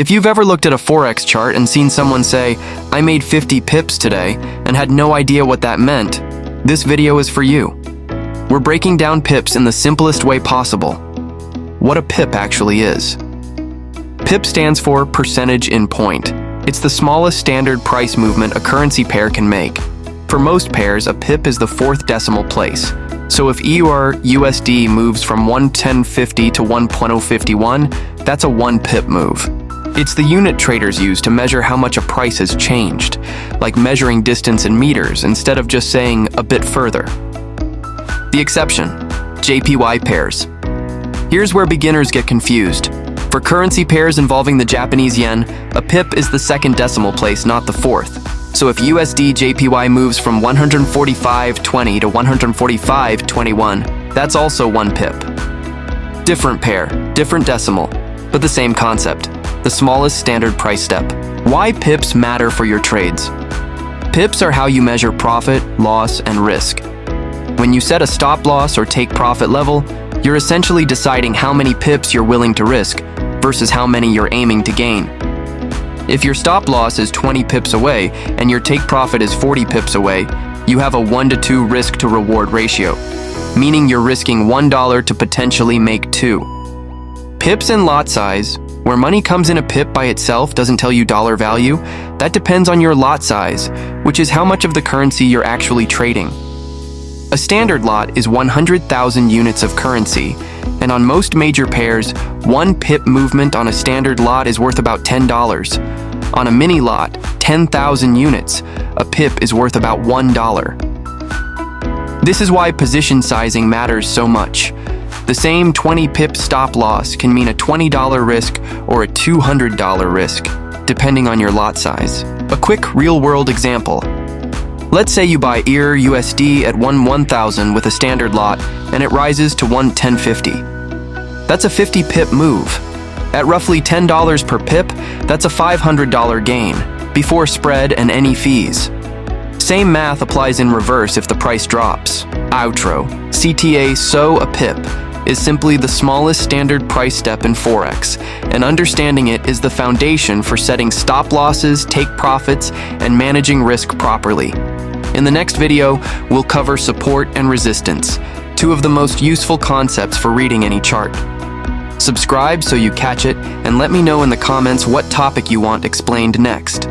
If you've ever looked at a forex chart and seen someone say, "I made 50 pips today," and had no idea what that meant, this video is for you. We're breaking down pips in the simplest way possible. What a pip actually is. Pip stands for percentage in point. It's the smallest standard price movement a currency pair can make. For most pairs, a pip is the fourth decimal place. So if EUR/USD moves from 110.50 to 1.051, that's a 1 pip move. It's the unit traders use to measure how much a price has changed, like measuring distance in meters instead of just saying a bit further. The exception, JPY pairs. Here's where beginners get confused. For currency pairs involving the Japanese yen, a pip is the second decimal place, not the fourth. So if USD JPY moves from 145.20 to 145.21, that's also 1 pip. Different pair, different decimal, but the same concept. The smallest standard price step. Why pips matter for your trades? Pips are how you measure profit, loss, and risk. When you set a stop loss or take profit level, you're essentially deciding how many pips you're willing to risk versus how many you're aiming to gain. If your stop loss is 20 pips away and your take profit is 40 pips away, you have a 1-to-2 risk to reward ratio, meaning you're risking $1 to potentially make 2. Pips and lot size. Where money comes in a pip by itself doesn't tell you dollar value, that depends on your lot size, which is how much of the currency you're actually trading. A standard lot is 100,000 units of currency, and on most major pairs, 1 pip movement on a standard lot is worth about $10. On a mini lot, 10,000 units, a pip is worth about $1. This is why position sizing matters so much. The same 20 pip stop loss can mean a $20 risk or a $200 risk, depending on your lot size. A quick real-world example. Let's say you buy EUR/USD at 1,000 with a standard lot, and it rises to 110.50. That's a 50 pip move. At roughly $10 per pip, that's a $500 gain, before spread and any fees. Same math applies in reverse if the price drops. Outro. CTA So a pip is simply the smallest standard price step in forex, and understanding it is the foundation for setting stop losses, take profits, and managing risk properly. In the next video, we'll cover support and resistance, 2 of the most useful concepts for reading any chart. Subscribe so you catch it, and let me know in the comments what topic you want explained next.